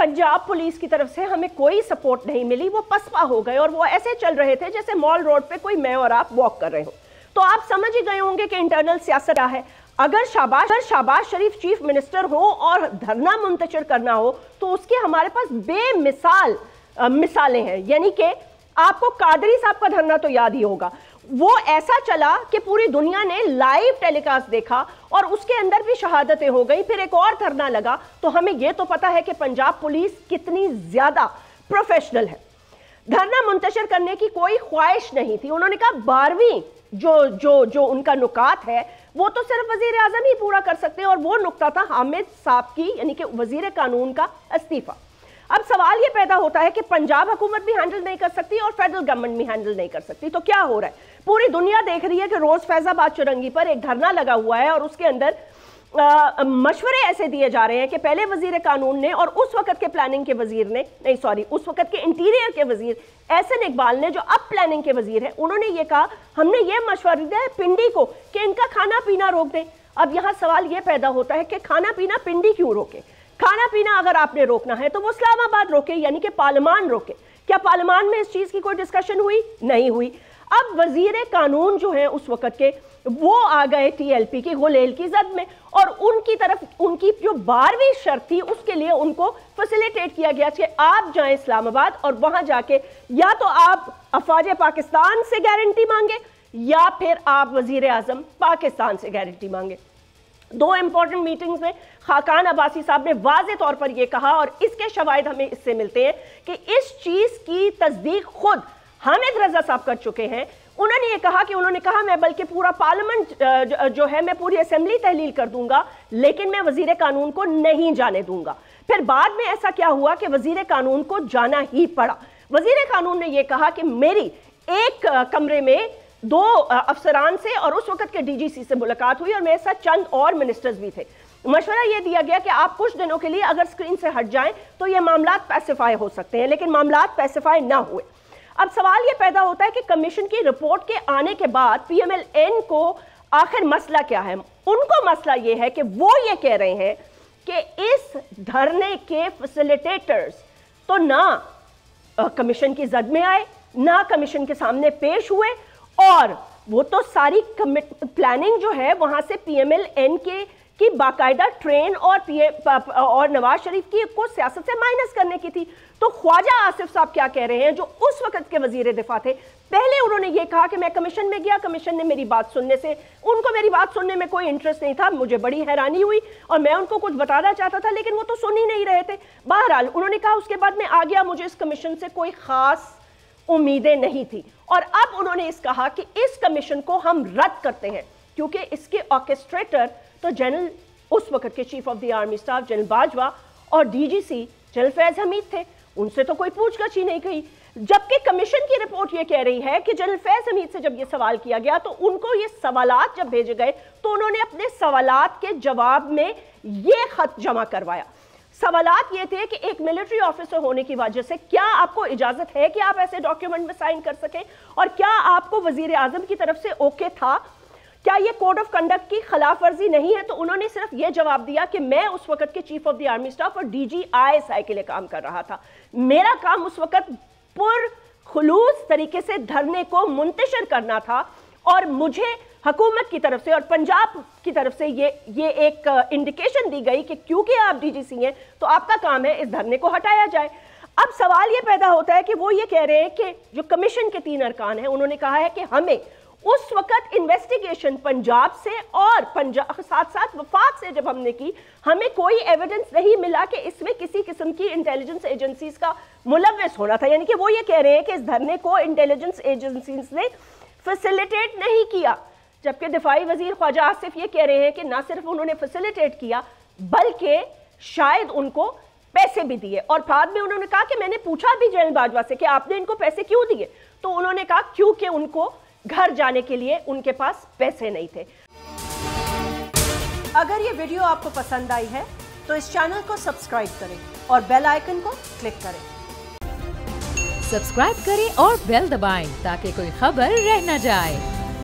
Punjab police की तरफ से हमें कोई सपोर्ट नहीं मिली, वो पसपा हो गए और वो ऐसे चल रहे थे जैसे मॉल रोड पे कोई मैं और आप वॉक कर रहे हो। तो आप समझ ही गए होंगे कि इंटरनल सियासत क्या है। अगर शाहबाज शरीफ चीफ मिनिस्टर हो और धरना मुंतशिर करना हो तो उसके हमारे पास बेमिसाल मिसालें हैं। यानी कि आपको कादरी साहब का धरना तो याद ही होगा, वो ऐसा चला कि पूरी दुनिया ने लाइव टेलीकास्ट देखा और उसके अंदर भी शहादतें हो गई। फिर एक और धरना लगा। तो हमें यह तो पता है कि पंजाब पुलिस कितनी ज्यादा प्रोफेशनल है। धरना मुंतशिर करने की कोई ख्वाहिश नहीं थी। उन्होंने कहा 12वीं जो उनका नुकात है वो तो सिर्फ वजीर आजम ही पूरा कर सकते हैं, और वो नुकता था हामिद साहब की यानी कि वजीर कानून का इस्तीफा। अब सवाल ये पैदा होता है कि पंजाब हुकूमत भी हैंडल नहीं कर सकती और फेडरल गवर्नमेंट भी हैंडल नहीं कर सकती। तो क्या हो रहा है, पूरी दुनिया देख रही है कि रोज फैजाबाद चुरंगी पर एक धरना लगा हुआ है और उसके अंदर मशवरे ऐसे दिए जा रहे हैं कि पहले वजीर कानून ने और उस वक्त के प्लानिंग के वजीर ने उस वक्त के इंटीरियर के वजीर एहसन इकबाल ने, जो अब प्लानिंग के वजीर है, उन्होंने ये कहा हमने ये मशवरा दिया है पिंडी को कि इनका खाना पीना रोक दें। अब यहाँ सवाल ये पैदा होता है कि खाना पीना पिंडी क्यों रोके? खाना पीना अगर आपने रोकना है तो वो इस्लामाबाद रोके, यानी कि पार्लियामान रोके। क्या पार्लियामान में इस चीज की कोई डिस्कशन हुई? नहीं हुई। अब वजीर कानून जो है उस वक्त के वो आ गए टीएलपी की गुलेल की जद में, और उनकी तरफ उनकी जो 12वीं शर्त थी उसके लिए उनको फैसिलिटेट किया गया कि आप जाएं इस्लामाबाद और वहां जाके या तो आप अफवाज पाकिस्तान से गारंटी मांगे या फिर आप वजीर आजम पाकिस्तान से गारंटी मांगे। 2 इंपॉर्टेंट मीटिंग्स में खाकान अब्बासी साहब ने वाज़े तौर पर यह कहा, और इसके शवाहिद हमें इससे मिलते हैं कि इस चीज की तस्दीक खुद हामिद रजा साहब कर चुके हैं। उन्होंने ये कहा कि मैं बल्कि पूरा पार्लियामेंट जो है मैं पूरी असेंबली तहलील कर दूंगा, लेकिन मैं वजीर कानून को नहीं जाने दूंगा। फिर बाद में ऐसा क्या हुआ कि वजीर कानून को जाना ही पड़ा। वजीर कानून ने यह कहा कि मेरी एक कमरे में 2 अफसरान से और उस वक्त के डीजीसी से मुलाकात हुई और मेरे साथ चंद और मिनिस्टर्स भी थे। मशवरा यह दिया गया कि आप कुछ दिनों के लिए अगर स्क्रीन से हट जाएं तो ये मामला पैसिफाई हो सकते हैं, लेकिन मामला पैसिफाई ना हुए। अब सवाल यह पैदा होता है कि कमीशन की रिपोर्ट के आने के बाद पीएमएलएन को आखिर मसला क्या है? उनको मसला यह है कि वो ये कह रहे हैं कि इस धरने के फैसिलिटेटर्स तो ना कमीशन की जद में आए, ना कमीशन के सामने पेश हुए, और वो तो सारी प्लानिंग जो है वहां से पीएमएलएन की बाकायदा ट्रेन और नवाज शरीफ की को सियासत से माइनस करने की थी। तो ख्वाजा आसिफ साहब क्या कह रहे हैं, जो उस वक्त के वजीर दिफा थे, पहले उन्होंने ये कहा कि मैं कमीशन में गया, कमीशन ने मेरी बात सुनने से, उनको मेरी बात सुनने में कोई इंटरेस्ट नहीं था, मुझे बड़ी हैरानी हुई और मैं उनको कुछ बताना चाहता था लेकिन वो तो सुन ही नहीं रहे थे। बहरहाल उन्होंने कहा उसके बाद मैं आ गया, मुझे इस कमीशन से कोई खास उम्मीदें नहीं थी। और अब उन्होंने कहा कि इस कमीशन को हम रद्द करते हैं क्योंकि इसके ऑर्केस्ट्रेटर तो जनरल उस वक्त के chief of the army staff general Bajwa और डीजीसी जनरल फैज हमीद थे, उनसे तो कोई पूछगछ ही नहीं की। जबकि कमीशन की रिपोर्ट यह कह रही है कि जनरल फैज हमीद से जब यह सवाल किया गया तो उनको ये सवालात जब भेजे गए तो उन्होंने अपने सवालात के जवाब में यह खत जमा करवाया। सवालात ये थे कि एक मिलिट्री ऑफिसर होने की वजह से क्या आपको इजाजत है कि आप ऐसे डॉक्यूमेंट में साइन कर सकें, और क्या आपको वजीर आजम की तरफ से ओके था, क्या ये कोड ऑफ कंडक्ट की खिलाफ वर्जी नहीं है? तो उन्होंने सिर्फ ये जवाब दिया कि मैं उस वक्त के chief of the army staff और DGISI के लिए काम कर रहा था, मेरा काम उस वक्त पुरखुलूस तरीके से धरने को मुंतशिर करना था, और मुझे हुकूमत की तरफ से और पंजाब की तरफ से ये एक इंडिकेशन दी गई कि क्योंकि आप DGC हैं तो आपका काम है इस धरने को हटाया जाए। अब सवाल ये पैदा होता है कि वो ये कह रहे हैं कि जो कमीशन के 3 अरकान हैं, उन्होंने कहा है कि हमें उस वक्त इन्वेस्टिगेशन पंजाब से और साथ साथ वफाक से जब हमने की, हमें कोई एविडेंस नहीं मिला कि इसमें किसी किस्म की इंटेलिजेंस एजेंसीज का मुलव्वस होना था। यानी कि वो ये कह रहे हैं कि इस धरने को इंटेलिजेंस एजेंसीज ने फैसिलिटेट नहीं किया, जबकि दिफाई वजीर ख्वाजा आसिफ ये कह रहे हैं कि ना सिर्फ उन्होंने फैसिलिटेट किया बल्कि शायद उनको पैसे भी दिए। और बाद में उन्होंने कहा कि मैंने पूछा भी जनरल बाजवा से कि आपने इनको पैसे क्यों दिए, तो उन्होंने कहा क्योंकि उनको घर जाने के लिए उनके पास पैसे नहीं थे। अगर ये वीडियो आपको पसंद आई है तो इस चैनल को सब्सक्राइब करें और बेल आइकन को क्लिक करें। सब्सक्राइब करें और बेल दबाएं ताकि कोई खबर रह न जाए।